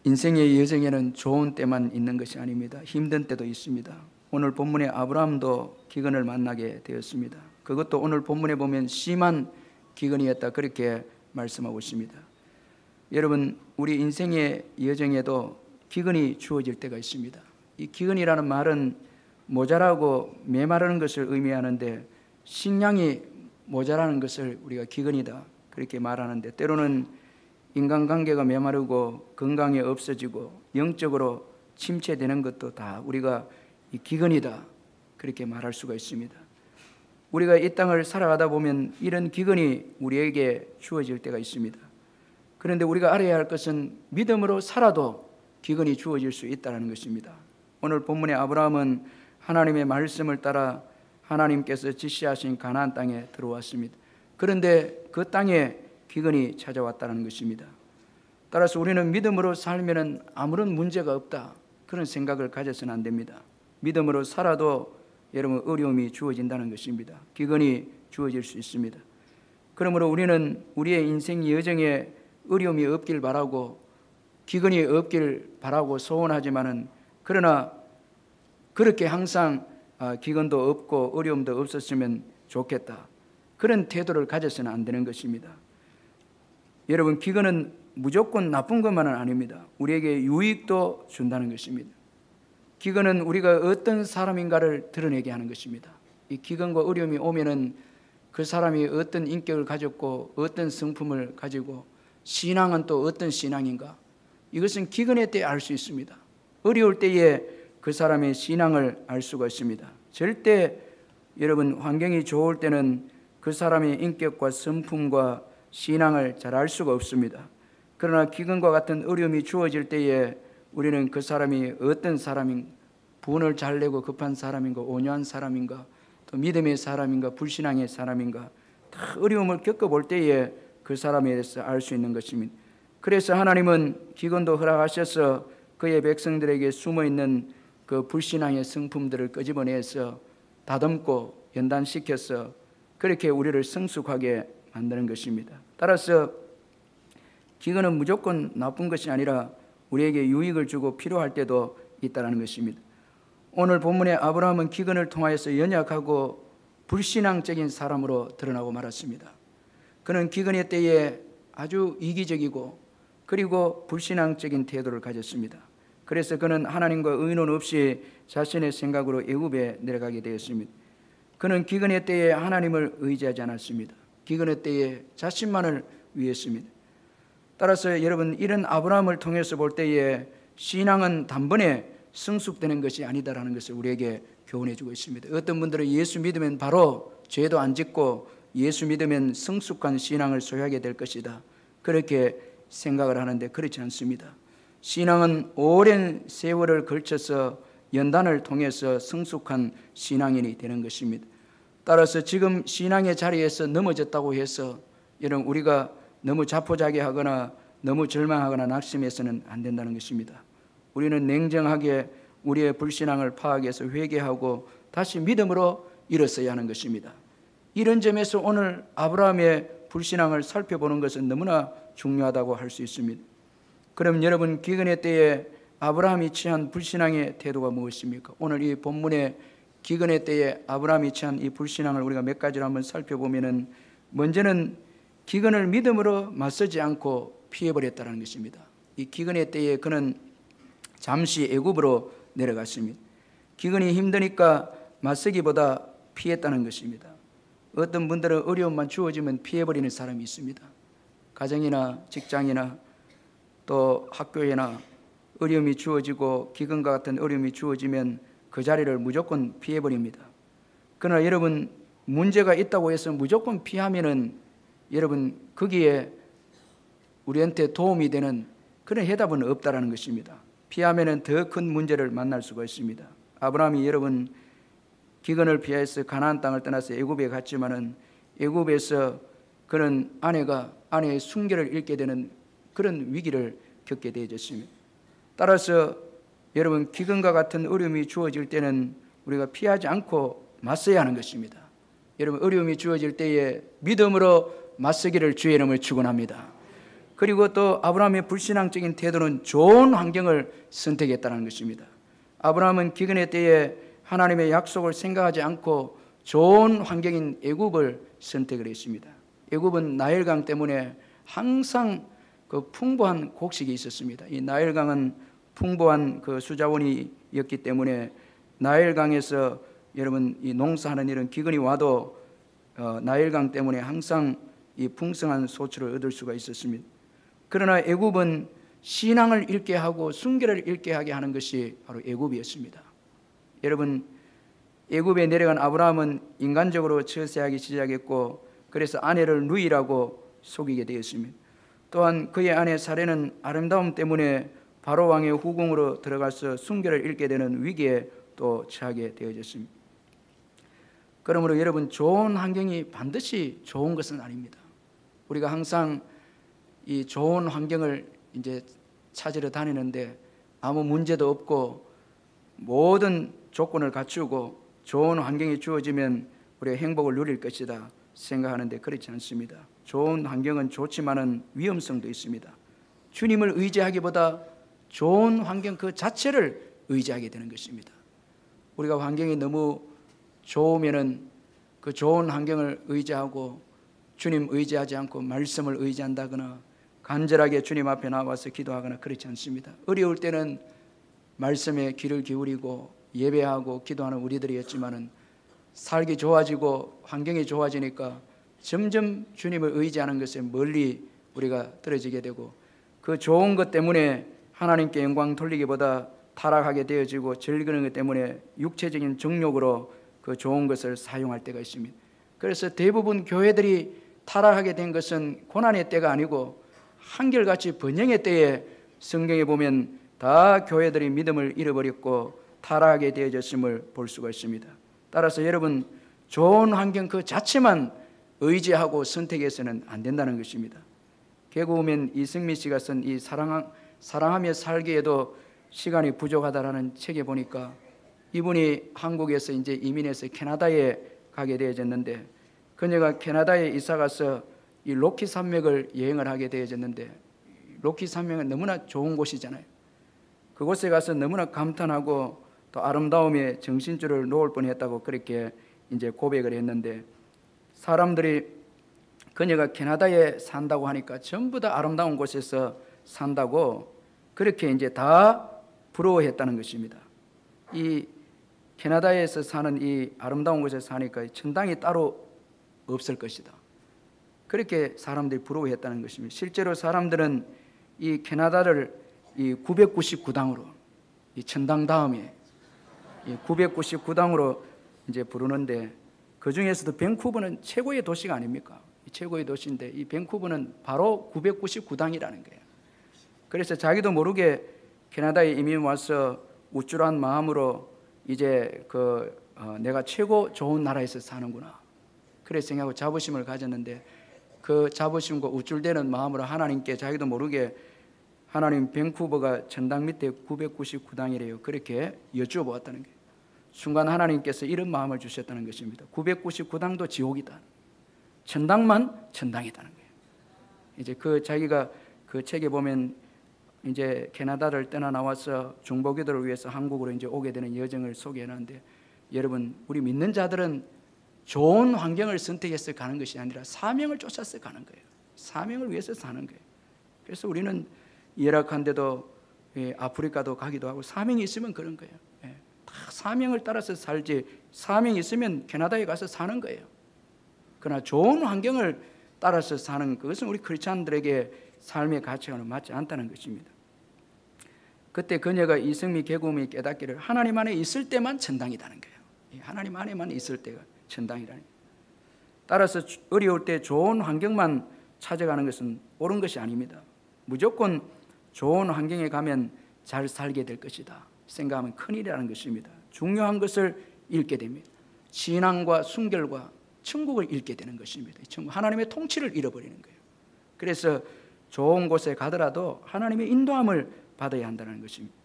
인생의 여정에는 좋은 때만 있는 것이 아닙니다. 힘든 때도 있습니다. 오늘 본문에 아브라함도 기근을 만나게 되었습니다. 그것도 오늘 본문에 보면 심한 기근이었다, 그렇게 말씀하고 있습니다. 여러분, 우리 인생의 여정에도 기근이 주어질 때가 있습니다. 이 기근이라는 말은 모자라고 메마르는 것을 의미하는데, 식량이 모자라는 것을 우리가 기근이다 그렇게 말하는데, 때로는 인간관계가 메마르고 건강이 없어지고 영적으로 침체되는 것도 다 우리가 이 기근이다 그렇게 말할 수가 있습니다. 우리가 이 땅을 살아가다 보면 이런 기근이 우리에게 주어질 때가 있습니다. 그런데 우리가 알아야 할 것은 믿음으로 살아도 기근이 주어질 수 있다는 것입니다. 오늘 본문의 아브라함은 하나님의 말씀을 따라 하나님께서 지시하신 가나안 땅에 들어왔습니다. 그런데 그 땅에 기근이 찾아왔다는 것입니다. 따라서 우리는 믿음으로 살면 아무런 문제가 없다, 그런 생각을 가져서는 안 됩니다. 믿음으로 살아도 여러분 어려움이 주어진다는 것입니다. 기근이 주어질 수 있습니다. 그러므로 우리는 우리의 인생 여정에 어려움이 없길 바라고 기근이 없길 바라고 소원하지만은, 그러나 그렇게 항상 기근도 없고 어려움도 없었으면 좋겠다, 그런 태도를 가져서는 안 되는 것입니다. 여러분, 기근은 무조건 나쁜 것만은 아닙니다. 우리에게 유익도 준다는 것입니다. 기근은 우리가 어떤 사람인가를 드러내게 하는 것입니다. 이 기근과 어려움이 오면은 그 사람이 어떤 인격을 가졌고 어떤 성품을 가지고 신앙은 또 어떤 신앙인가, 이것은 기근의 때에 알 수 있습니다. 어려울 때에 그 사람의 신앙을 알 수가 있습니다. 절대 여러분 환경이 좋을 때는 그 사람의 인격과 성품과 신앙을 잘 알 수가 없습니다. 그러나 기근과 같은 어려움이 주어질 때에 우리는 그 사람이 어떤 사람인가, 분을 잘 내고 급한 사람인가, 온유한 사람인가, 또 믿음의 사람인가, 불신앙의 사람인가, 다 어려움을 겪어볼 때에 그 사람에 대해서 알 수 있는 것입니다. 그래서 하나님은 기근도 허락하셔서 그의 백성들에게 숨어있는 그 불신앙의 성품들을 끄집어내서 다듬고 연단시켜서 그렇게 우리를 성숙하게 만드는 것입니다. 따라서 기근은 무조건 나쁜 것이 아니라 우리에게 유익을 주고 필요할 때도 있다는 것입니다. 오늘 본문의 아브라함은 기근을 통하여서 연약하고 불신앙적인 사람으로 드러나고 말았습니다. 그는 기근의 때에 아주 이기적이고 그리고 불신앙적인 태도를 가졌습니다. 그래서 그는 하나님과 의논 없이 자신의 생각으로 애굽에 내려가게 되었습니다. 그는 기근의 때에 하나님을 의지하지 않았습니다. 기근의 때에 자신만을 위했습니다. 따라서 여러분, 이런 아브라함을 통해서 볼 때에 신앙은 단번에 성숙되는 것이 아니다라는 것을 우리에게 교훈해 주고 있습니다. 어떤 분들은 예수 믿으면 바로 죄도 안 짓고 예수 믿으면 성숙한 신앙을 소유하게 될 것이다, 그렇게 생각을 하는데 그렇지 않습니다. 신앙은 오랜 세월을 걸쳐서 연단을 통해서 성숙한 신앙인이 되는 것입니다. 따라서 지금 신앙의 자리에서 넘어졌다고 해서 여러분 우리가 너무 자포자기하거나 너무 절망하거나 낙심해서는 안 된다는 것입니다. 우리는 냉정하게 우리의 불신앙을 파악해서 회개하고 다시 믿음으로 일어서야 하는 것입니다. 이런 점에서 오늘 아브라함의 불신앙을 살펴보는 것은 너무나 중요하다고 할 수 있습니다. 그럼 여러분, 기근의 때에 아브라함이 취한 불신앙의 태도가 무엇입니까? 오늘 이 본문의 기근의 때에 아브라함이 취한 이 불신앙을 우리가 몇 가지로 한번 살펴보면은, 먼저는 기근을 믿음으로 맞서지 않고 피해버렸다는 것입니다. 이 기근의 때에 그는 잠시 애굽으로 내려갔습니다. 기근이 힘드니까 맞서기보다 피했다는 것입니다. 어떤 분들은 어려움만 주어지면 피해버리는 사람이 있습니다. 가정이나 직장이나 또 학교에나 어려움이 주어지고 기근과 같은 어려움이 주어지면 그 자리를 무조건 피해버립니다. 그러나 여러분, 문제가 있다고 해서 무조건 피하면은 여러분 거기에 우리한테 도움이 되는 그런 해답은 없다라는 것입니다. 피하면은 더 큰 문제를 만날 수가 있습니다. 아브라함이 여러분 기근을 피해서 가나안 땅을 떠나서 애굽에 갔지만은 애굽에서 그런 아내의 순결을 잃게 되는 그런 위기를 겪게 되어졌습니다. 따라서 여러분, 기근과 같은 어려움이 주어질 때는 우리가 피하지 않고 맞서야 하는 것입니다. 여러분, 어려움이 주어질 때에 믿음으로 맞서기를 주의 이름으로 축원합니다. 그리고 또 아브라함의 불신앙적인 태도는 좋은 환경을 선택했다는 것입니다. 아브라함은 기근의 때에 하나님의 약속을 생각하지 않고 좋은 환경인 애굽을 선택을 했습니다. 애굽은 나일강 때문에 항상 그 풍부한 곡식이 있었습니다. 이 나일강은 풍부한 그 수자원이었기 때문에 나일강에서 여러분 이 농사하는 일은 기근이 와도 나일강 때문에 항상 이 풍성한 소출을 얻을 수가 있었습니다. 그러나 애굽은 신앙을 잃게 하고 순결을 잃게 하게 하는 것이 바로 애굽이었습니다. 여러분, 애굽에 내려간 아브라함은 인간적으로 처세하기 시작했고, 그래서 아내를 누이라고 속이게 되었습니다. 또한 그의 아내 사레는 아름다움 때문에 바로 왕의 후궁으로 들어가서 순결을 잃게 되는 위기에 또 처하게 되어졌습니다. 그러므로 여러분, 좋은 환경이 반드시 좋은 것은 아닙니다. 우리가 항상 이 좋은 환경을 이제 찾으러 다니는데 아무 문제도 없고 모든 조건을 갖추고 좋은 환경이 주어지면 우리가 행복을 누릴 것이다 생각하는데 그렇지 않습니다. 좋은 환경은 좋지만은 위험성도 있습니다. 주님을 의지하기보다 좋은 환경 그 자체를 의지하게 되는 것입니다. 우리가 환경이 너무 좋으면은 그 좋은 환경을 의지하고 주님 의지하지 않고 말씀을 의지한다거나 간절하게 주님 앞에 나와서 기도하거나 그렇지 않습니다. 어려울 때는 말씀에 귀를 기울이고 예배하고 기도하는 우리들이었지만은 살기 좋아지고 환경이 좋아지니까 점점 주님을 의지하는 것에 멀리 우리가 떨어지게 되고 그 좋은 것 때문에 하나님께 영광 돌리기보다 타락하게 되어지고 즐기는 것 때문에 육체적인 정욕으로 그 좋은 것을 사용할 때가 있습니다. 그래서 대부분 교회들이 타락하게 된 것은 고난의 때가 아니고 한결같이 번영의 때에 성경에 보면 다 교회들이 믿음을 잃어버렸고 타락하게 되어졌음을 볼 수가 있습니다. 따라서 여러분, 좋은 환경 그 자체만 의지하고 선택해서는 안 된다는 것입니다. 개그우먼 이승미 씨가 쓴 이 사랑하며 살기에도 시간이 부족하다라는 책에 보니까 이분이 한국에서 이제 이민해서 캐나다에 가게 되어졌는데 그녀가 캐나다에 이사 가서 이 로키 산맥을 여행을 하게 되어졌는데 로키 산맥은 너무나 좋은 곳이잖아요. 그곳에 가서 너무나 감탄하고 또 아름다움에 정신줄을 놓을 뻔했다고 그렇게 이제 고백을 했는데 사람들이 그녀가 캐나다에 산다고 하니까 전부 다 아름다운 곳에서 산다고 그렇게 이제 다 부러워했다는 것입니다. 이 캐나다에서 사는 이 아름다운 곳에서 사니까 천당이 따로 없을 것이다. 그렇게 사람들이 부러워했다는 것입니다. 실제로 사람들은 이 캐나다를 이 999당으로 이 천당 다음에 이 999당으로 이제 부르는데 그 중에서도 밴쿠버는 최고의 도시가 아닙니까? 최고의 도시인데 이 밴쿠버는 바로 999당이라는 거예요. 그래서 자기도 모르게 캐나다에 이민 와서 우쭐한 마음으로 이제 내가 최고 좋은 나라에서 사는구나. 그래 생각하고 자부심을 가졌는데 그 자부심과 우쭐대는 마음으로 하나님께 자기도 모르게 하나님 밴쿠버가 천당 밑에 999당이래요. 그렇게 여쭈어보았다는 거예요. 순간 하나님께서 이런 마음을 주셨다는 것입니다. 999당도 지옥이다. 천당만 천당이다는 거예요. 이제 자기가 그 책에 보면 이제 캐나다를 떠나 나와서 중보기도를 위해서 한국으로 이제 오게 되는 여정을 소개해놨는데 여러분, 우리 믿는 자들은 좋은 환경을 선택해서 가는 것이 아니라 사명을 쫓아서 가는 거예요. 사명을 위해서 사는 거예요. 그래서 우리는 열악한데도 아프리카도 가기도 하고 사명이 있으면 그런 거예요. 다 사명을 따라서 살지 사명이 있으면 캐나다에 가서 사는 거예요. 그러나 좋은 환경을 따라서 사는 그것은 우리 크리스찬들에게 삶의 가치와는 맞지 않다는 것입니다. 그때 그녀가 이승미 개구미 깨닫기를 하나님 안에 있을 때만 천당이라는 거예요. 하나님 안에만 있을 때가 천당이라는 거예요. 따라서 어려울 때 좋은 환경만 찾아가는 것은 옳은 것이 아닙니다. 무조건 좋은 환경에 가면 잘 살게 될 것이다 생각하면 큰일이라는 것입니다. 중요한 것을 잃게 됩니다. 신앙과 순결과 천국을 잃게 되는 것입니다. 하나님의 통치를 잃어버리는 거예요. 그래서 좋은 곳에 가더라도 하나님의 인도함을 받아야 한다는 것입니다.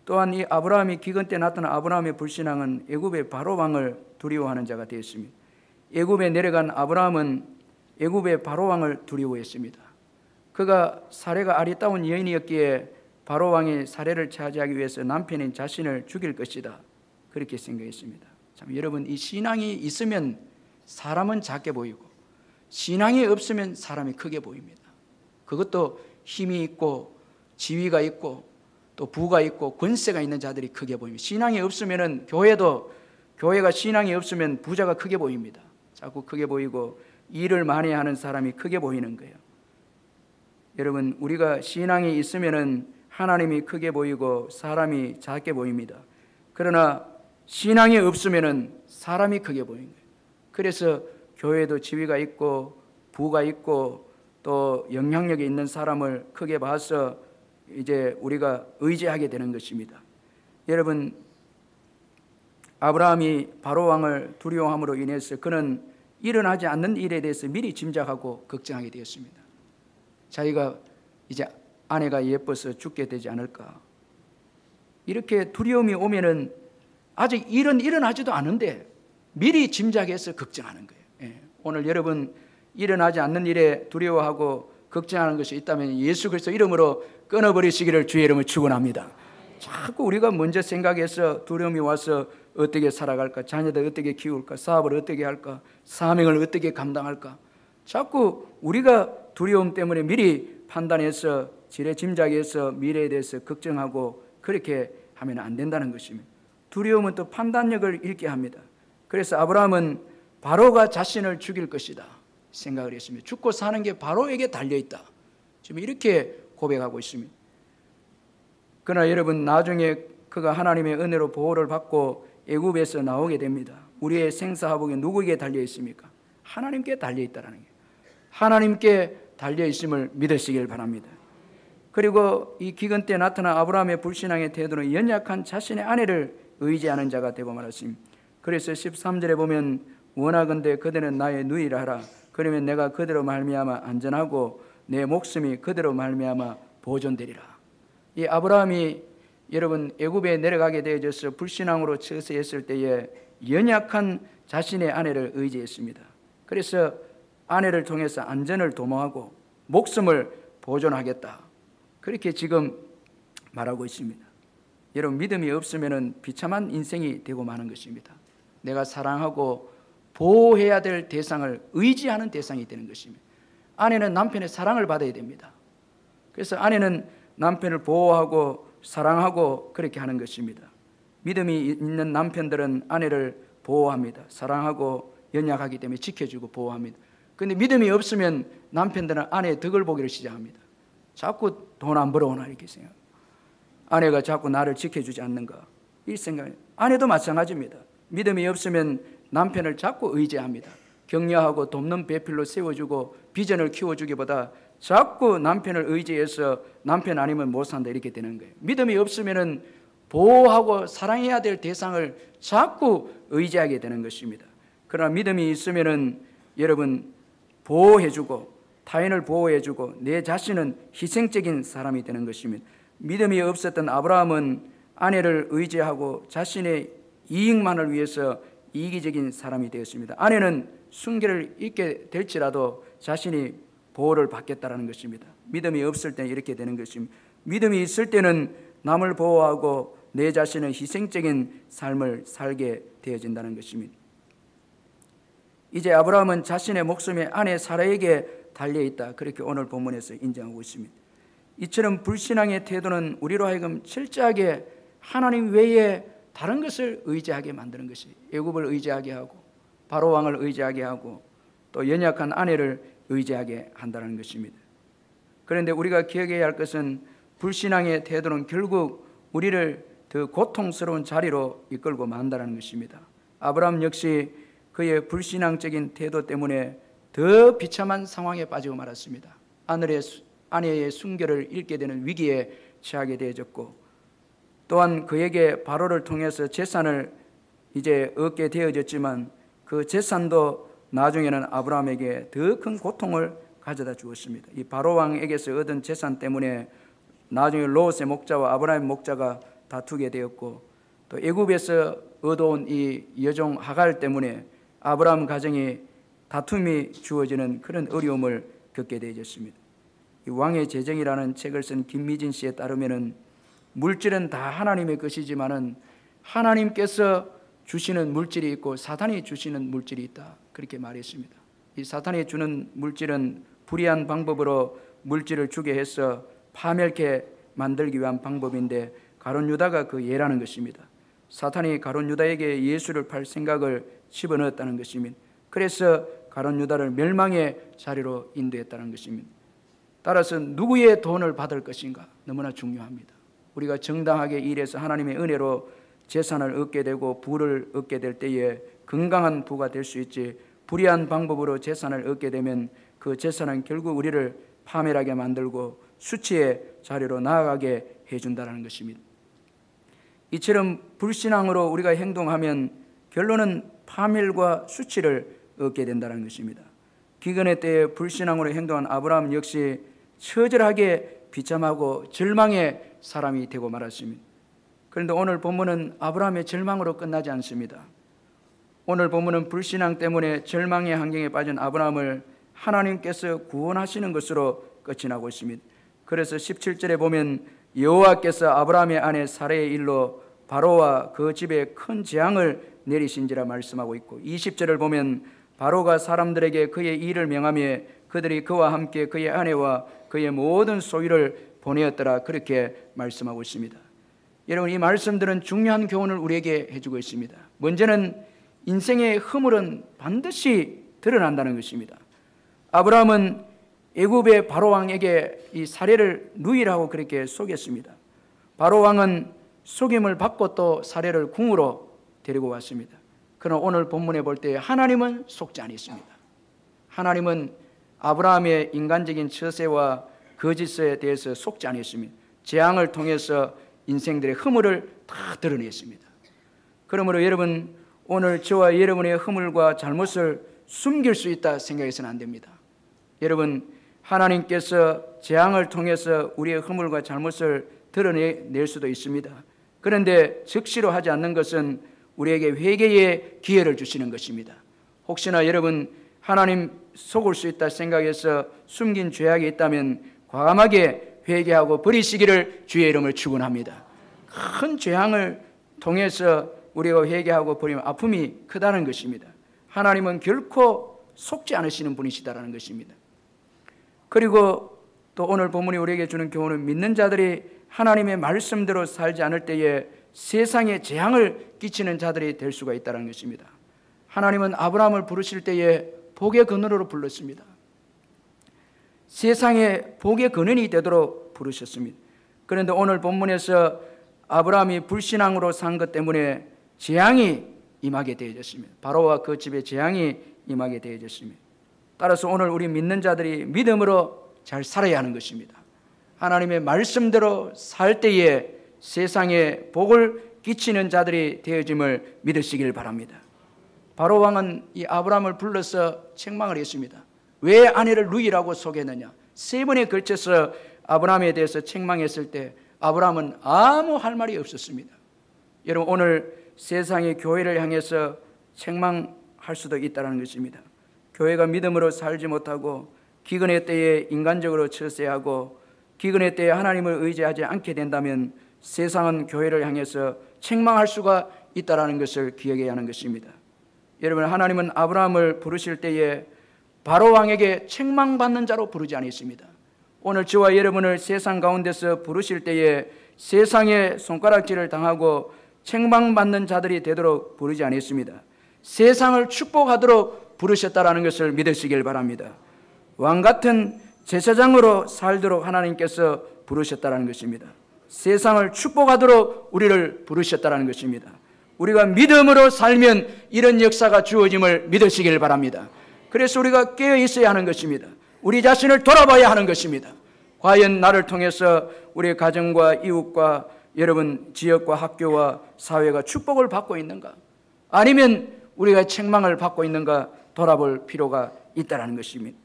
또한 이 아브라함이 기근 때 나타난 아브라함의 불신앙은 애굽의 바로 왕을 두려워하는 자가 되었습니다. 애굽에 내려간 아브라함은 애굽의 바로 왕을 두려워했습니다. 그가 사례가 아리따운 여인이었기에 바로 왕이 사례를 차지하기 위해서 남편인 자신을 죽일 것이다, 그렇게 생각했습니다. 참, 여러분, 이 신앙이 있으면 사람은 작게 보이고 신앙이 없으면 사람이 크게 보입니다. 그것도 힘이 있고 지위가 있고 또 부가 있고 권세가 있는 자들이 크게 보입니다. 신앙이 없으면 교회가 신앙이 없으면 부자가 크게 보입니다. 자꾸 크게 보이고 일을 많이 하는 사람이 크게 보이는 거예요. 여러분, 우리가 신앙이 있으면 하나님이 크게 보이고 사람이 작게 보입니다. 그러나 신앙이 없으면 사람이 크게 보이는 거예요. 그래서 교회도 지위가 있고 부가 있고 또 영향력이 있는 사람을 크게 봐서 이제 우리가 의지하게 되는 것입니다. 여러분, 아브라함이 바로 왕을 두려워함으로 인해서 그는 일어나지 않는 일에 대해서 미리 짐작하고 걱정하게 되었습니다. 자기가 이제 아내가 예뻐서 죽게 되지 않을까, 이렇게 두려움이 오면은 아직 일은 일어나지도 않은데 미리 짐작해서 걱정하는 거예요. 오늘 여러분, 일어나지 않는 일에 두려워하고 걱정하는 것이 있다면 예수 그리스도 이름으로 끊어버리시기를 주의 이름으로 축원합니다. 자꾸 우리가 먼저 생각해서 두려움이 와서 어떻게 살아갈까, 자녀들 어떻게 키울까, 사업을 어떻게 할까, 사명을 어떻게 감당할까, 자꾸 우리가 두려움 때문에 미리 판단해서 지레짐작해서 미래에 대해서 걱정하고 그렇게 하면 안 된다는 것입니다. 두려움은 또 판단력을 잃게 합니다. 그래서 아브라함은 바로가 자신을 죽일 것이다 생각을 했습니다. 죽고 사는 게 바로에게 달려있다, 지금 이렇게 고백하고 있습니다. 그러나 여러분, 나중에 그가 하나님의 은혜로 보호를 받고 애굽에서 나오게 됩니다. 우리의 생사화복이 누구에게 달려있습니까? 하나님께 달려있다는 거예요. 하나님께 달려있음을 믿으시길 바랍니다. 그리고 이 기근 때 나타난 아브라함의 불신앙의 태도는 연약한 자신의 아내를 의지하는 자가 되고 말았습니다. 그래서 13절에 보면 원하건대 그대는 나의 누이라 하라. 그러면 내가 그대로 말미암아 안전하고 내 목숨이 그대로 말미암아 보존되리라. 이 아브라함이 여러분 애굽에 내려가게 되어져서 불신앙으로 처세했을 때에 연약한 자신의 아내를 의지했습니다. 그래서 아내를 통해서 안전을 도모하고 목숨을 보존하겠다, 그렇게 지금 말하고 있습니다. 여러분, 믿음이 없으면 비참한 인생이 되고 마는 것입니다. 내가 사랑하고 보호해야 될 대상을 의지하는 대상이 되는 것입니다. 아내는 남편의 사랑을 받아야 됩니다. 그래서 아내는 남편을 보호하고 사랑하고 그렇게 하는 것입니다. 믿음이 있는 남편들은 아내를 보호합니다. 사랑하고 연약하기 때문에 지켜주고 보호합니다. 그런데 믿음이 없으면 남편들은 아내의 덕을 보기를 시작합니다. 자꾸 돈 안 벌어오나 이렇게 생각, 아내가 자꾸 나를 지켜주지 않는가, 이 생각. 아내도 마찬가지입니다. 믿음이 없으면 남편을 자꾸 의지합니다. 격려하고 돕는 배필로 세워주고 비전을 키워주기보다 자꾸 남편을 의지해서 남편 아니면 못 산다, 이렇게 되는 거예요. 믿음이 없으면 보호하고 사랑해야 될 대상을 자꾸 의지하게 되는 것입니다. 그러나 믿음이 있으면 여러분, 보호해주고 타인을 보호해주고 내 자신은 희생적인 사람이 되는 것입니다. 믿음이 없었던 아브라함은 아내를 의지하고 자신의 이익만을 위해서 이기적인 사람이 되었습니다. 아내는 순결을 잃게 될지라도 자신이 보호를 받겠다라는 것입니다. 믿음이 없을 때는 이렇게 되는 것입니다. 믿음이 있을 때는 남을 보호하고 내 자신은 희생적인 삶을 살게 되어진다는 것입니다. 이제 아브라함은 자신의 목숨이 아내 사라에게 달려있다, 그렇게 오늘 본문에서 인정하고 있습니다. 이처럼 불신앙의 태도는 우리로 하여금 철저하게 하나님 외에 다른 것을 의지하게 만드는 것이, 애굽을 의지하게 하고 바로 왕을 의지하게 하고 또 연약한 아내를 의지하게 한다는 것입니다. 그런데 우리가 기억해야 할 것은 불신앙의 태도는 결국 우리를 더 고통스러운 자리로 이끌고 만다는 것입니다. 아브라함 역시 그의 불신앙적인 태도 때문에 더 비참한 상황에 빠지고 말았습니다. 아내의 순결을 잃게 되는 위기에 처하게 되어졌고, 또한 그에게 바로를 통해서 재산을 이제 얻게 되어졌지만 그 재산도 나중에는 아브라함에게 더 큰 고통을 가져다 주었습니다. 이 바로 왕에게서 얻은 재산 때문에 나중에 롯의 목자와 아브라함의 목자가 다투게 되었고, 또 애굽에서 얻어온 이 여종 하갈 때문에 아브라함 가정이 다툼이 주어지는 그런 어려움을 겪게 되어졌습니다. 이 왕의 재정이라는 책을 쓴 김미진 씨에 따르면은 물질은 다 하나님의 것이지만은 하나님께서 주시는 물질이 있고 사탄이 주시는 물질이 있다, 그렇게 말했습니다. 이 사탄이 주는 물질은 불의한 방법으로 물질을 주게 해서 파멸케 만들기 위한 방법인데 가룟 유다가 그 예라는 것입니다. 사탄이 가룟 유다에게 예수를 팔 생각을 집어넣었다는 것입니다. 그래서 가룟 유다를 멸망의 자리로 인도했다는 것입니다. 따라서 누구의 돈을 받을 것인가 너무나 중요합니다. 우리가 정당하게 일해서 하나님의 은혜로 재산을 얻게 되고 부를 얻게 될 때에 건강한 부가 될 수 있지, 불의한 방법으로 재산을 얻게 되면 그 재산은 결국 우리를 파멸하게 만들고 수치의 자리로 나아가게 해준다는 것입니다. 이처럼 불신앙으로 우리가 행동하면 결론은 파멸과 수치를 얻게 된다는 것입니다. 기근의 때에 불신앙으로 행동한 아브라함 역시 처절하게 비참하고 절망의 사람이 되고 말았습니다. 그런데 오늘 본문은 아브라함의 절망으로 끝나지 않습니다. 오늘 본문은 불신앙 때문에 절망의 환경에 빠진 아브라함을 하나님께서 구원하시는 것으로 끝이 나고 있습니다. 그래서 17절에 보면 여호와께서 아브라함의 아내 사레의 일로 바로와 그 집에 큰 재앙을 내리신지라 말씀하고 있고, 20절을 보면 바로가 사람들에게 그의 일을 명하며 그들이 그와 함께 그의 아내와 그의 모든 소유를 보내었더라, 그렇게 말씀하고 있습니다. 여러분, 이 말씀들은 중요한 교훈을 우리에게 해주고 있습니다. 먼저는 인생의 허물은 반드시 드러난다는 것입니다. 아브라함은 애굽의 바로 왕에게 이 사례를 누이라고 그렇게 속였습니다. 바로 왕은 속임을 받고 또 사례를 궁으로 데리고 왔습니다. 그러나 오늘 본문에 볼 때 하나님은 속지 않았습니다. 하나님은 아브라함의 인간적인 처세와 거짓에 대해서 속지 않았습니다. 재앙을 통해서 인생들의 허물을 다 드러냈습니다. 그러므로 여러분, 오늘 저와 여러분의 허물과 잘못을 숨길 수 있다 생각해서는 안 됩니다. 여러분, 하나님께서 재앙을 통해서 우리의 허물과 잘못을 드러낼 수도 있습니다. 그런데 즉시로 하지 않는 것은 우리에게 회개의 기회를 주시는 것입니다. 혹시나 여러분 하나님 속을 수 있다 생각해서 숨긴 죄악이 있다면 과감하게 회개하고 버리시기를 주의 이름을 축원합니다. 큰 재앙을 통해서 우리가 회개하고 버리면 아픔이 크다는 것입니다. 하나님은 결코 속지 않으시는 분이시다라는 것입니다. 그리고 또 오늘 본문이 우리에게 주는 교훈은 믿는 자들이 하나님의 말씀대로 살지 않을 때에 세상에 재앙을 끼치는 자들이 될 수가 있다는 것입니다. 하나님은 아브라함을 부르실 때에 복의 근원으로 불렀습니다. 세상에 복의 근원이 되도록 부르셨습니다. 그런데 오늘 본문에서 아브라함이 불신앙으로 산 것 때문에 재앙이 임하게 되어졌습니다. 바로와 그 집에 재앙이 임하게 되어졌습니다. 따라서 오늘 우리 믿는 자들이 믿음으로 잘 살아야 하는 것입니다. 하나님의 말씀대로 살 때에 세상에 복을 끼치는 자들이 되어짐을 믿으시길 바랍니다. 바로 왕은 이 아브라함을 불러서 책망을 했습니다. 왜 아내를 누이라고 속였느냐? 3번에 걸쳐서 아브라함에 대해서 책망했을 때 아브라함은 아무 할 말이 없었습니다. 여러분, 오늘 세상의 교회를 향해서 책망할 수도 있다는 것입니다. 교회가 믿음으로 살지 못하고 기근의 때에 인간적으로 처세하고 기근의 때에 하나님을 의지하지 않게 된다면 세상은 교회를 향해서 책망할 수가 있다는 것을 기억해야 하는 것입니다. 여러분, 하나님은 아브라함을 부르실 때에 바로 왕에게 책망받는 자로 부르지 않았습니다. 오늘 저와 여러분을 세상 가운데서 부르실 때에 세상의 손가락질을 당하고 책망받는 자들이 되도록 부르지 않았습니다. 세상을 축복하도록 부르셨다는 것을 믿으시길 바랍니다. 왕같은 제사장으로 살도록 하나님께서 부르셨다는 것입니다. 세상을 축복하도록 우리를 부르셨다는 것입니다. 우리가 믿음으로 살면 이런 역사가 주어짐을 믿으시길 바랍니다. 그래서 우리가 깨어 있어야 하는 것입니다. 우리 자신을 돌아봐야 하는 것입니다. 과연 나를 통해서 우리의 가정과 이웃과 여러분 지역과 학교와 사회가 축복을 받고 있는가? 아니면 우리가 책망을 받고 있는가 돌아볼 필요가 있다는 것입니다.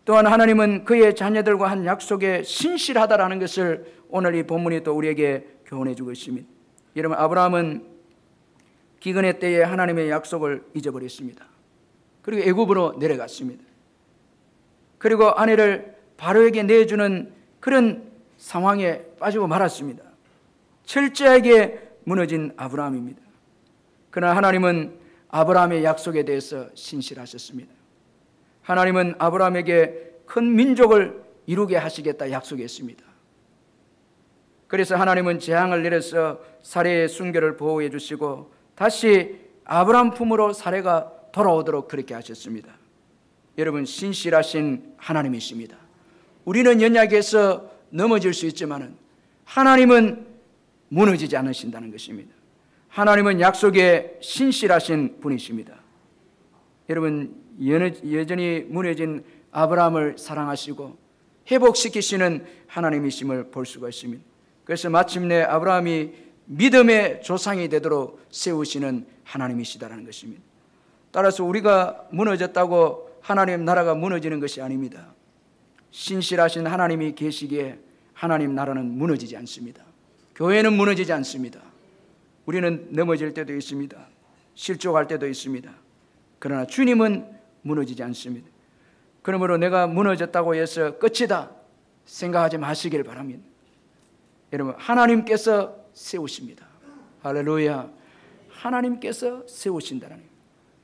또한 하나님은 그의 자녀들과 한 약속에 신실하다라는 것을 오늘 이 본문이 또 우리에게 교훈해 주고 있습니다. 여러분, 아브라함은 기근의 때에 하나님의 약속을 잊어버렸습니다. 그리고 애굽으로 내려갔습니다. 그리고 아내를 바로에게 내주는 그런 상황에 빠지고 말았습니다. 철저하게 무너진 아브라함입니다. 그러나 하나님은 아브라함의 약속에 대해서 신실하셨습니다. 하나님은 아브라함에게 큰 민족을 이루게 하시겠다 약속했습니다. 그래서 하나님은 재앙을 내려서 사레의 순결을 보호해 주시고 다시 아브라함 품으로 사레가 돌아오도록 그렇게 하셨습니다. 여러분, 신실하신 하나님이십니다. 우리는 연약해서 넘어질 수 있지만 하나님은 무너지지 않으신다는 것입니다. 하나님은 약속에 신실하신 분이십니다. 여러분, 여전히 무너진 아브라함을 사랑하시고 회복시키시는 하나님이심을 볼 수가 있습니다. 그래서 마침내 아브라함이 믿음의 조상이 되도록 세우시는 하나님이시다라는 것입니다. 따라서 우리가 무너졌다고 하나님 나라가 무너지는 것이 아닙니다. 신실하신 하나님이 계시기에 하나님 나라는 무너지지 않습니다. 교회는 무너지지 않습니다. 우리는 넘어질 때도 있습니다. 실족할 때도 있습니다. 그러나 주님은 무너지지 않습니다. 그러므로 내가 무너졌다고 해서 끝이다 생각하지 마시길 바랍니다. 여러분, 하나님께서 세우십니다. 할렐루야. 하나님께서 세우신다는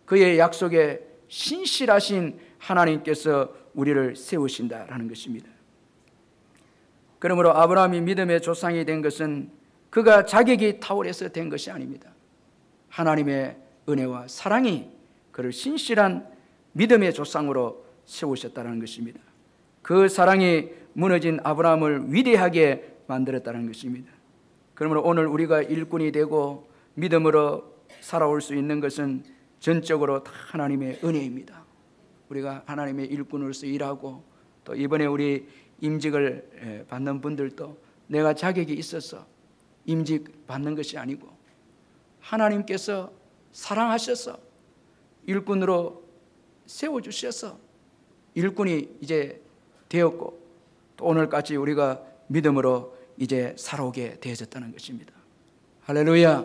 그의 약속에 신실하신 하나님께서 우리를 세우신다라는 것입니다. 그러므로 아브라함이 믿음의 조상이 된 것은 그가 자격이 탁월해서 된 것이 아닙니다. 하나님의 은혜와 사랑이 그를 신실한 믿음의 조상으로 세우셨다는 것입니다. 그 사랑이 무너진 아브라함을 위대하게 만들었다는 것입니다. 그러므로 오늘 우리가 일꾼이 되고 믿음으로 살아올 수 있는 것은 전적으로 다 하나님의 은혜입니다. 우리가 하나님의 일꾼으로서 일하고 또 이번에 우리 임직을 받는 분들도 내가 자격이 있어서 임직 받는 것이 아니고 하나님께서 사랑하셔서 일꾼으로 세워주셔서 일꾼이 이제 되었고 또 오늘까지 우리가 믿음으로 이제 살아오게 되어졌다는 것입니다. 할렐루야.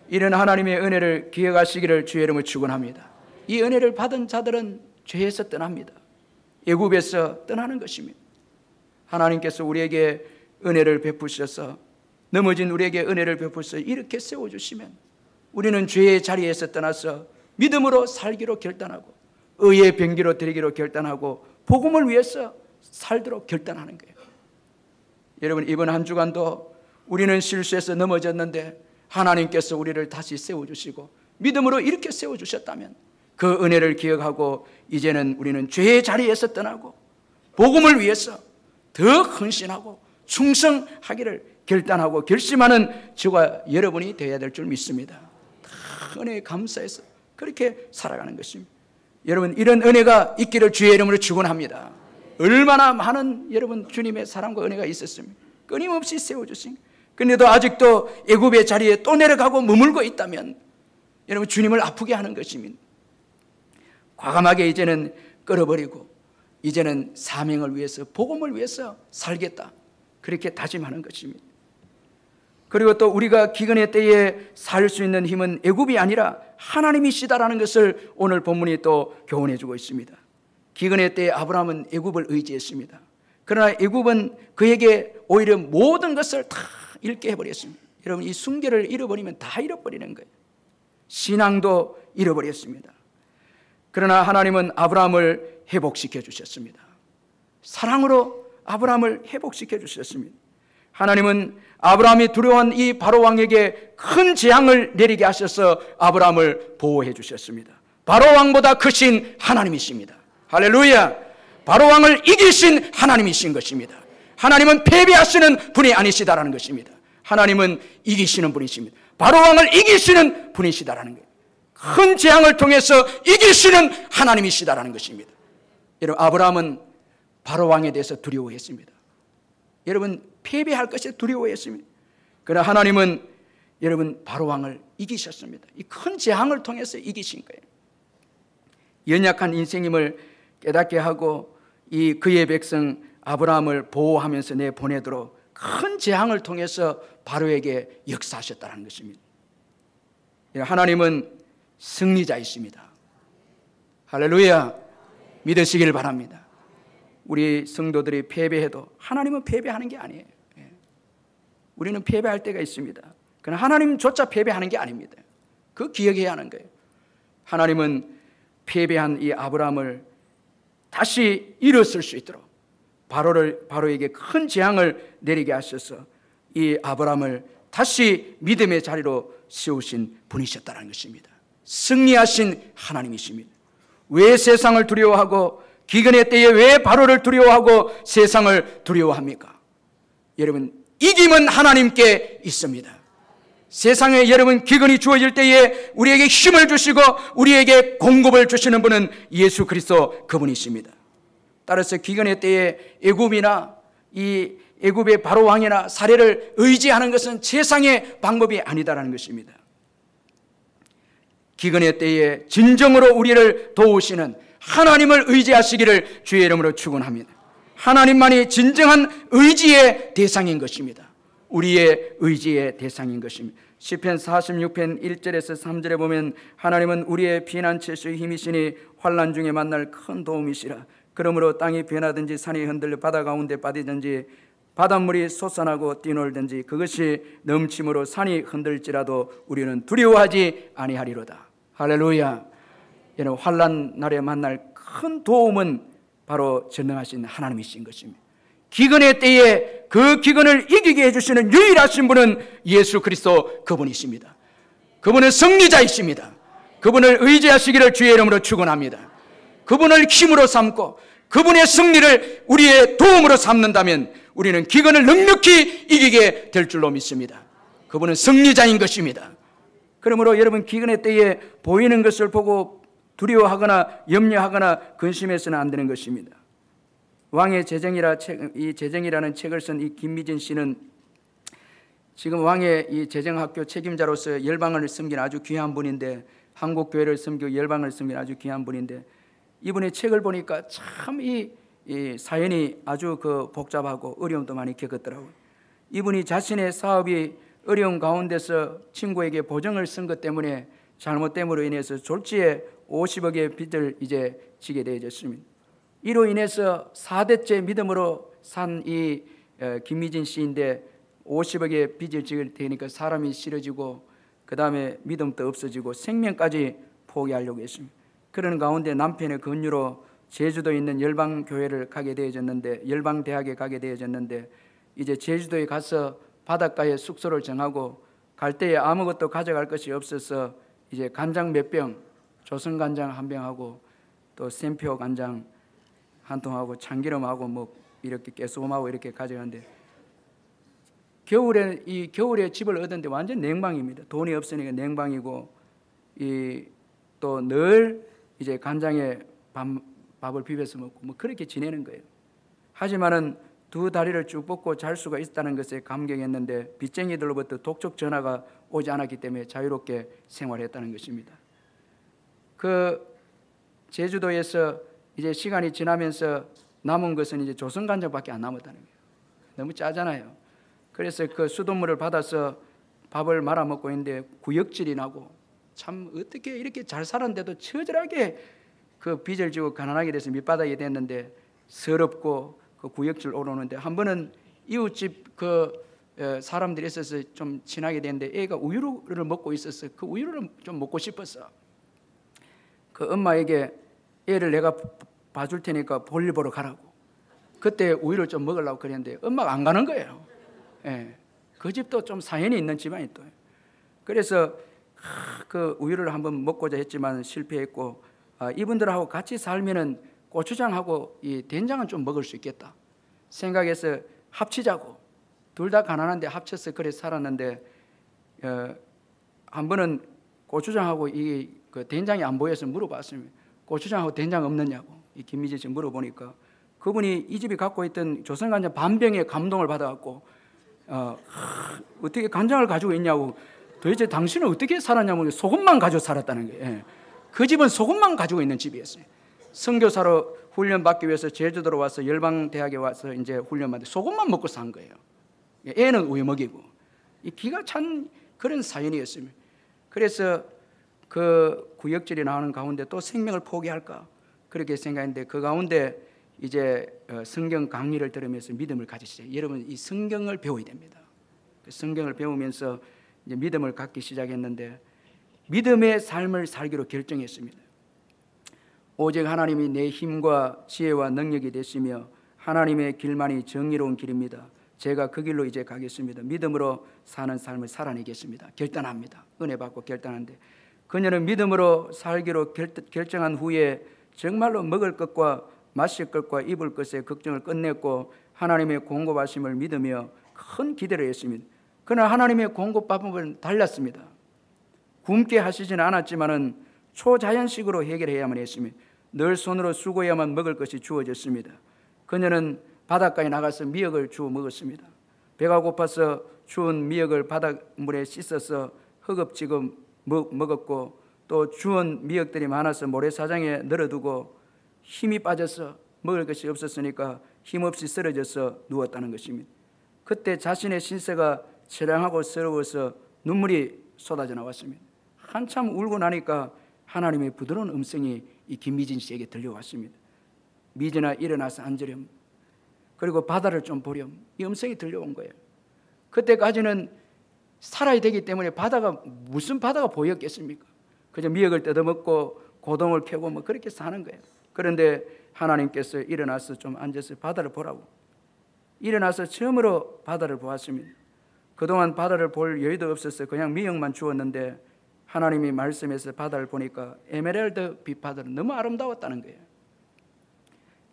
이런 하나님의 은혜를 기억하시기를 주의 이름으로 축원합니다. 이 은혜를 받은 자들은 죄에서 떠납니다. 애굽에서 떠나는 것입니다. 하나님께서 우리에게 은혜를 베푸셔서 넘어진 우리에게 은혜를 베푸셔서 이렇게 세워주시면 우리는 죄의 자리에서 떠나서 믿음으로 살기로 결단하고 의의 병기로 드리기로 결단하고 복음을 위해서 살도록 결단하는 거예요. 여러분, 이번 한 주간도 우리는 실수해서 넘어졌는데 하나님께서 우리를 다시 세워주시고 믿음으로 이렇게 세워주셨다면 그 은혜를 기억하고 이제는 우리는 죄의 자리에서 떠나고 복음을 위해서 더 헌신하고 충성하기를 결단하고 결심하는 저와 여러분이 되어야 될 줄 믿습니다. 은혜에 감사해서 그렇게 살아가는 것입니다. 여러분, 이런 은혜가 있기를 주의 이름으로 축원합니다. 얼마나 많은 여러분 주님의 사랑과 은혜가 있었습니까? 끊임없이 세워주신. 그런데도 아직도 애굽의 자리에 또 내려가고 머물고 있다면 여러분 주님을 아프게 하는 것입니다. 과감하게 이제는 끌어버리고 이제는 사명을 위해서 복음을 위해서 살겠다 그렇게 다짐하는 것입니다. 그리고 또 우리가 기근의 때에 살 수 있는 힘은 애굽이 아니라 하나님이시다라는 것을 오늘 본문이 또 교훈해 주고 있습니다. 기근의 때에 아브라함은 애굽을 의지했습니다. 그러나 애굽은 그에게 오히려 모든 것을 다 잃게 해버렸습니다. 여러분, 이 순결을 잃어버리면 다 잃어버리는 거예요. 신앙도 잃어버렸습니다. 그러나 하나님은 아브라함을 회복시켜 주셨습니다. 사랑으로 아브라함을 회복시켜 주셨습니다. 하나님은 아브라함이 두려워한 이 바로 왕에게 큰 재앙을 내리게 하셔서 아브라함을 보호해 주셨습니다. 바로 왕보다 크신 하나님이십니다. 할렐루야. 바로 왕을 이기신 하나님이신 것입니다. 하나님은 패배하시는 분이 아니시다라는 것입니다. 하나님은 이기시는 분이십니다. 바로 왕을 이기시는 분이시다라는 거예요. 큰 재앙을 통해서 이기시는 하나님이시다라는 것입니다. 여러분, 아브라함은 바로 왕에 대해서 두려워했습니다. 여러분, 패배할 것에 두려워했습니다. 그러나 하나님은 여러분 바로 왕을 이기셨습니다. 이 큰 재앙을 통해서 이기신 거예요. 연약한 인생임을 깨닫게 하고 이 그의 백성 아브라함을 보호하면서 내보내도록 큰 재앙을 통해서 바로에게 역사하셨다는 것입니다. 하나님은 승리자이십니다. 할렐루야. 믿으시길 바랍니다. 우리 성도들이 패배해도 하나님은 패배하는 게 아니에요. 우리는 패배할 때가 있습니다. 그러나 하나님조차 패배하는 게 아닙니다. 그거 기억해야 하는 거예요. 하나님은 패배한 이 아브라함을 다시 일어설 수 있도록 바로에게 큰 재앙을 내리게 하셔서 이 아브라함을 다시 믿음의 자리로 세우신 분이셨다는 것입니다. 승리하신 하나님이십니다. 왜 세상을 두려워하고 기근의 때에 왜 바로를 두려워하고 세상을 두려워합니까? 여러분, 이김은 하나님께 있습니다. 세상에 여러분 기근이 주어질 때에 우리에게 힘을 주시고 우리에게 공급을 주시는 분은 예수 그리스도 그분이십니다. 따라서 기근의 때에 애굽이나 이 애굽의 바로 왕이나 사례를 의지하는 것은 세상의 방법이 아니다라는 것입니다. 기근의 때에 진정으로 우리를 도우시는 하나님을 의지하시기를 주의 이름으로 축원합니다. 하나님만이 진정한 의지의 대상인 것입니다. 우리의 의지의 대상인 것입니다. 시편 46편 1절에서 3절에 보면 하나님은 우리의 피난처의 힘이시니 환난 중에 만날 큰 도움이시라. 그러므로 땅이 변하든지 산이 흔들려 바다 가운데 빠지든지 바닷물이 솟아나고 뛰놀든지 그것이 넘침으로 산이 흔들지라도 우리는 두려워하지 아니하리로다. 할렐루야. 여러분, 환난 날에 만날 큰 도움은 바로 전능하신 하나님이신 것입니다. 기근의 때에 그 기근을 이기게 해주시는 유일하신 분은 예수 그리스도 그분이십니다. 그분은 승리자이십니다. 그분을 의지하시기를 주의 이름으로 축원합니다. 그분을 힘으로 삼고 그분의 승리를 우리의 도움으로 삼는다면 우리는 기근을 넉넉히 이기게 될 줄로 믿습니다. 그분은 승리자인 것입니다. 그러므로 여러분, 기근의 때에 보이는 것을 보고 두려워하거나 염려하거나 근심해서는 안 되는 것입니다. 왕의 재정이라는 책을 쓴 이 김미진 씨는 지금 왕의 이 재정학교 책임자로서 열방을 섬긴 아주 귀한 분인데, 한국 교회를 섬기고 열방을 섬긴 아주 귀한 분인데, 이분의 책을 보니까 참 이 사연이 아주 복잡하고 어려움도 많이 겪었더라고요. 이분이 자신의 사업이 어려운 가운데서 친구에게 보증을 쓴 것 때문에 잘못됨으로 인해서 졸지에 50억의 빚을 이제 지게 되어졌습니다. 이로 인해서 4대째 믿음으로 산 이 김미진 씨인데 50억의 빚을 지게 되니까 사람이 싫어지고 그 다음에 믿음도 없어지고 생명까지 포기하려고 했습니다. 그런 가운데 남편의 권유로 제주도에 있는 열방교회를 가게 되어졌는데, 열방대학에 가게 되어졌는데, 이제 제주도에 가서 바닷가에 숙소를 정하고 갈 때에 아무것도 가져갈 것이 없어서 이제 간장 몇 병, 조선 간장 한 병하고 또 샘표 간장 한 통하고 참기름하고 뭐 이렇게 깨소금하고 이렇게 가져가는데, 겨울에 집을 얻었는데 완전 냉방입니다. 돈이 없으니까 냉방이고, 또 늘 이제 간장에 밥을 비벼서 먹고 뭐 그렇게 지내는 거예요. 하지만은 두 다리를 쭉 뻗고 잘 수가 있다는 것에 감격했는데 빚쟁이들로부터 독촉 전화가 오지 않았기 때문에 자유롭게 생활했다는 것입니다. 그 제주도에서 이제 시간이 지나면서 남은 것은 이제 조선 간장밖에 안 남았다는 거예요. 너무 짜잖아요. 그래서 그 수돗물을 받아서 밥을 말아 먹고 있는데 구역질이 나고, 참 어떻게 이렇게 잘 살았는데도 처절하게 그 빚을 지고 가난하게 돼서 밑바닥에 됐는데 서럽고 그 구역질 오르는데, 한 번은 이웃집 사람들이 있어서 좀 친하게 됐는데 애가 우유를 먹고 있어서 그 우유를 좀 먹고 싶었어. 그 엄마에게 애를 내가 봐줄 테니까 볼일 보러 가라고. 그때 우유를 좀 먹으려고 그랬는데 엄마가 안 가는 거예요. 예. 그 집도 좀 사연이 있는 집안이 또. 그래서 그 우유를 한번 먹고자 했지만 실패했고, 이분들하고 같이 살면은 고추장하고 이 된장은 좀 먹을 수 있겠다 생각해서 합치자고. 둘 다 가난한데 합쳐서 그래 살았는데, 한 번은 고추장하고 그 된장이 안 보여서 물어봤습니다. 고추장하고 된장 없느냐고. 이 김미진 씨 물어보니까 그분이 이 집이 갖고 있던 조선간장 반병에 감동을 받아갖고 어떻게 간장을 가지고 있냐고. 도대체 당신은 어떻게 살았냐고. 소금만 가지고 살았다는 거예요. 예. 그 집은 소금만 가지고 있는 집이었어요. 선교사로 훈련받기 위해서 제주도로 와서 열방대학에 와서 이제 훈련받는데 소금만 먹고 산 거예요. 애는 우유 먹이고. 이 기가 찬 그런 사연이었습니다. 그래서 그 구역질이 나오는 가운데 또 생명을 포기할까 그렇게 생각했는데, 그 가운데 이제 성경 강의를 들으면서 믿음을 가지시죠. 여러분 이 성경을 배워야 됩니다. 성경을 배우면서 이제 믿음을 갖기 시작했는데 믿음의 삶을 살기로 결정했습니다. 오직 하나님이 내 힘과 지혜와 능력이 되시며 하나님의 길만이 정의로운 길입니다. 제가 그 길로 이제 가겠습니다. 믿음으로 사는 삶을 살아내겠습니다. 결단합니다. 은혜 받고 결단하는데 그녀는 믿음으로 살기로 결정한 후에 정말로 먹을 것과 마실 것과 입을 것의 걱정을 끝냈고 하나님의 공급하심을 믿으며 큰 기대를 했습니다. 그러나 하나님의 공급 방법은 달랐습니다. 굶게 하시지는 않았지만은 초자연식으로 해결해야만 했습니다. 늘 손으로 수고해야만 먹을 것이 주어졌습니다. 그녀는 바닷가에 나가서 미역을 주워 먹었습니다. 배가 고파서 주운 미역을 바닷물에 씻어서 허겁지겁 먹었고 또 주운 미역들이 많아서 모래사장에 널어두고 힘이 빠져서 먹을 것이 없었으니까 힘없이 쓰러져서 누웠다는 것입니다. 그때 자신의 신세가 처량하고 서러워서 눈물이 쏟아져 나왔습니다. 한참 울고 나니까 하나님의 부드러운 음성이 이 김미진 씨에게 들려왔습니다. 미진아 일어나서 앉으렴. 그리고 바다를 좀 보렴. 이 음성이 들려온 거예요. 그때까지는 살아야 되기 때문에 무슨 바다가 보였겠습니까? 그저 미역을 뜯어먹고 고동을 캐고 뭐 그렇게 사는 거예요. 그런데 하나님께서 일어나서 좀 앉아서 바다를 보라고. 일어나서 처음으로 바다를 보았습니다. 그동안 바다를 볼 여유도 없어서 그냥 미역만 주었는데 하나님이 말씀해서 바다를 보니까 에메랄드 빛 바다는 너무 아름다웠다는 거예요.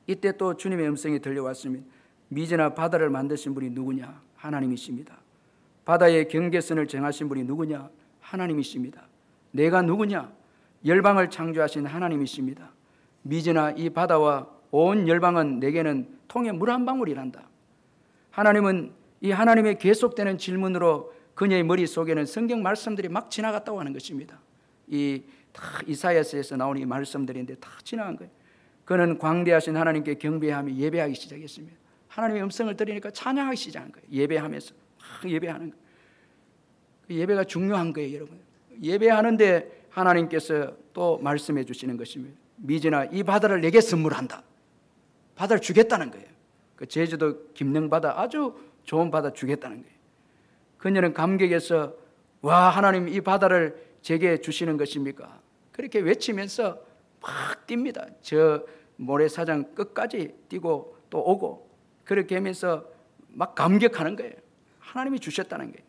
이때 또 주님의 음성이 들려왔습니다. 미진아 바다를 만드신 분이 누구냐? 하나님이십니다. 바다의 경계선을 정하신 분이 누구냐? 하나님이십니다. 내가 누구냐? 열방을 창조하신 하나님이십니다. 미진아 이 바다와 온 열방은 내게는 통에 물 한 방울이란다. 하나님은 이 하나님의 계속되는 질문으로 그녀의 머릿속에는 성경 말씀들이 막 지나갔다고 하는 것입니다. 이 다 이사야서에서 나오는 이 말씀들인데 다 지나간 거예요. 그는 광대하신 하나님께 경배하며 예배하기 시작했습니다. 하나님의 음성을 들으니까 찬양하기 시작한 거예요. 예배하면서 막 예배하는 거예요. 예배가 중요한 거예요, 여러분. 예배하는데 하나님께서 또 말씀해 주시는 것입니다. 미진아 이 바다를 내게 선물한다. 바다를 주겠다는 거예요. 그 제주도 김능바다 아주 좋은 바다 주겠다는 거예요. 그녀는 감격해서 와 하나님 이 바다를 제게 주시는 것입니까? 그렇게 외치면서 막 뜁니다. 저 모래사장 끝까지 뛰고 또 오고 그렇게 하면서 막 감격하는 거예요. 하나님이 주셨다는 거예요.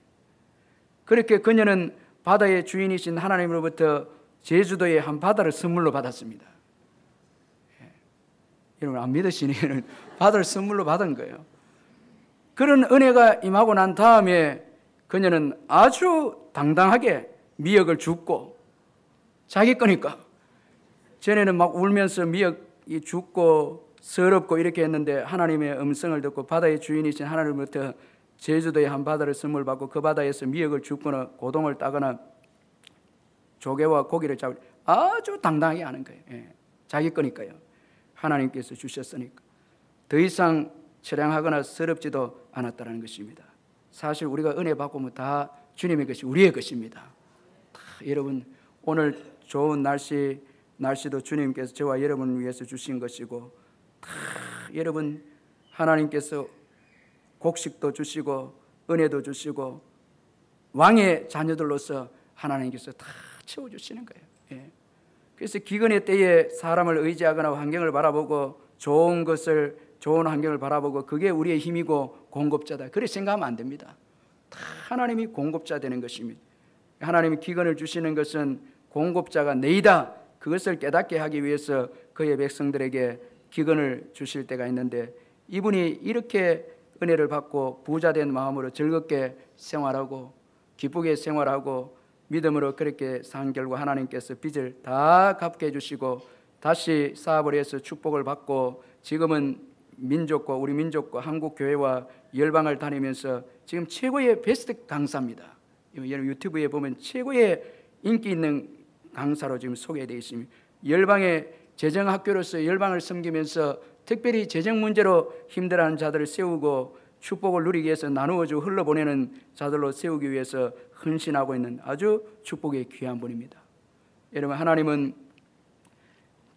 그렇게 그녀는 바다의 주인이신 하나님으로부터 제주도의 한 바다를 선물로 받았습니다. 여러분 안 믿으시는 바다를 선물로 받은 거예요. 그런 은혜가 임하고 난 다음에 그녀는 아주 당당하게 미역을 줍고 자기 거니까 전에는 막 울면서 미역이 줍고 서럽고 이렇게 했는데 하나님의 음성을 듣고 바다의 주인이신 하나님부터 제주도의 한 바다를 선물 받고 그 바다에서 미역을 줍거나 고동을 따거나 조개와 고기를 잡을 아주 당당하게 하는 거예요. 자기 거니까요. 하나님께서 주셨으니까 더 이상 처량하거나 서럽지도 않았다는 것입니다. 사실 우리가 은혜 받고 다 주님의 것이 우리의 것입니다. 다 여러분 오늘 좋은 날씨도 주님께서 저와 여러분을 위해서 주신 것이고 다 여러분 하나님께서 곡식도 주시고 은혜도 주시고 왕의 자녀들로서 하나님께서 다 채워주시는 거예요. 그래서 기근의 때에 사람을 의지하거나 환경을 바라보고 좋은 환경을 바라보고 그게 우리의 힘이고 공급자다 그렇게 생각하면 안 됩니다. 다 하나님이 공급자 되는 것입니다. 하나님이 기근을 주시는 것은 공급자가 너희다 그것을 깨닫게 하기 위해서 그의 백성들에게 기근을 주실 때가 있는데 이분이 이렇게 은혜를 받고 부자된 마음으로 즐겁게 생활하고 기쁘게 생활하고 믿음으로 그렇게 산 결과 하나님께서 빚을 다 갚게 해주시고 다시 사업을 해서 축복을 받고 지금은 우리 민족과 한국 교회와 열방을 다니면서 지금 최고의 베스트 강사입니다. 유튜브에 보면 최고의 인기 있는 강사로 지금 소개되어 있습니다. 열방의 재정학교로서 열방을 섬기면서 특별히 재정 문제로 힘들어하는 자들을 세우고 축복을 누리기 위해서 나누어주고 흘러보내는 자들로 세우기 위해서 헌신하고 있는 아주 축복의 귀한 분입니다. 여러분 하나님은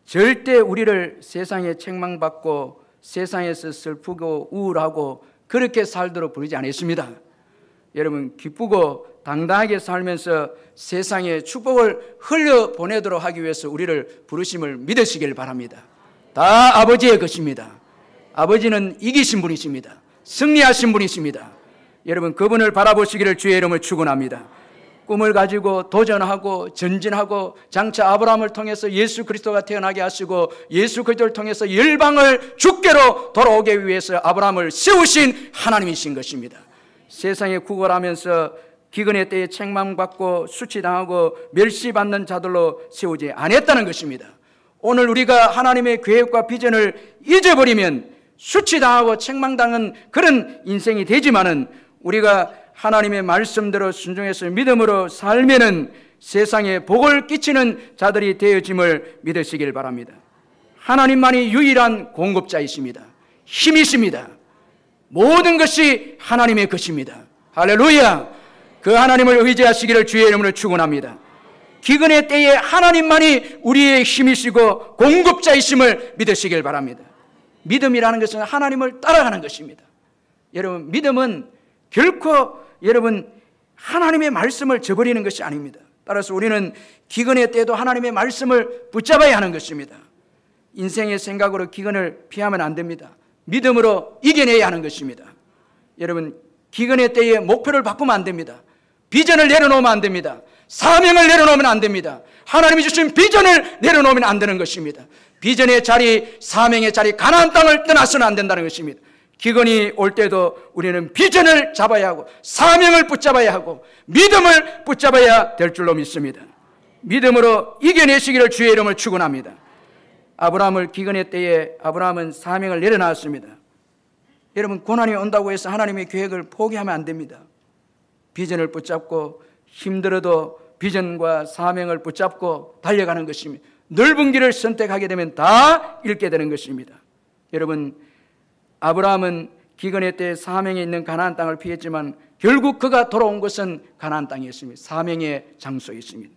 절대 우리를 세상에 책망받고 세상에서 슬프고 우울하고 그렇게 살도록 부르지 않았습니다. 여러분, 기쁘고 당당하게 살면서 세상에 축복을 흘려보내도록 하기 위해서 우리를 부르심을 믿으시길 바랍니다. 다 아버지의 것입니다. 아버지는 이기신 분이십니다. 승리하신 분이십니다. 여러분, 그분을 바라보시기를 주의 이름으로 축원합니다. 꿈을 가지고 도전하고 전진하고 장차 아브라함을 통해서 예수 그리스도가 태어나게 하시고 예수 그리스도를 통해서 열방을 주께로 돌아오게 위해서 아브라함을 세우신 하나님이신 것입니다. 세상에 구걸하면서 기근의 때에 책망받고 수치당하고 멸시받는 자들로 세우지 않았다는 것입니다. 오늘 우리가 하나님의 계획과 비전을 잊어버리면 수치당하고 책망당한 그런 인생이 되지만은 우리가 하나님의 말씀대로 순종해서 믿음으로 살면은 세상에 복을 끼치는 자들이 되어짐을 믿으시길 바랍니다. 하나님만이 유일한 공급자이십니다. 힘이십니다. 모든 것이 하나님의 것입니다. 할렐루야! 그 하나님을 의지하시기를 주의 이름으로 축원합니다. 기근의 때에 하나님만이 우리의 힘이시고 공급자이심을 믿으시길 바랍니다. 믿음이라는 것은 하나님을 따라가는 것입니다. 여러분, 믿음은 결코 여러분 하나님의 말씀을 저버리는 것이 아닙니다. 따라서 우리는 기근의 때에도 하나님의 말씀을 붙잡아야 하는 것입니다. 인생의 생각으로 기근을 피하면 안 됩니다. 믿음으로 이겨내야 하는 것입니다. 여러분, 기근의 때에 목표를 바꾸면 안 됩니다. 비전을 내려놓으면 안 됩니다. 사명을 내려놓으면 안 됩니다. 하나님이 주신 비전을 내려놓으면 안 되는 것입니다. 비전의 자리, 사명의 자리, 가나안 땅을 떠나서는 안 된다는 것입니다. 기근이 올 때도 우리는 비전을 잡아야 하고 사명을 붙잡아야 하고 믿음을 붙잡아야 될 줄로 믿습니다. 믿음으로 이겨내시기를 주의 이름을 축원합니다. 아브라함을 기근의 때에 아브라함은 사명을 내려놨습니다. 여러분, 고난이 온다고 해서 하나님의 계획을 포기하면 안 됩니다. 비전을 붙잡고 힘들어도 비전과 사명을 붙잡고 달려가는 것입니다. 넓은 길을 선택하게 되면 다 잃게 되는 것입니다. 여러분, 아브라함은 기근의 때 사명에 있는 가나안 땅을 피했지만 결국 그가 돌아온 것은 가나안 땅이었습니다. 사명의 장소였습니다.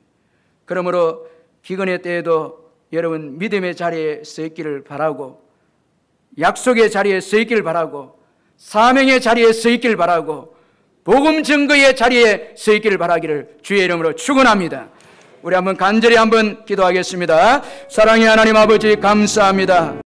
그러므로 기근의 때에도 여러분 믿음의 자리에 서 있기를 바라고 약속의 자리에 서 있기를 바라고 사명의 자리에 서 있기를 바라고 복음 증거의 자리에 서 있기를 바라기를 주의 이름으로 축원합니다. 우리 한번 간절히 한번 기도하겠습니다. 사랑의 하나님 아버지 감사합니다.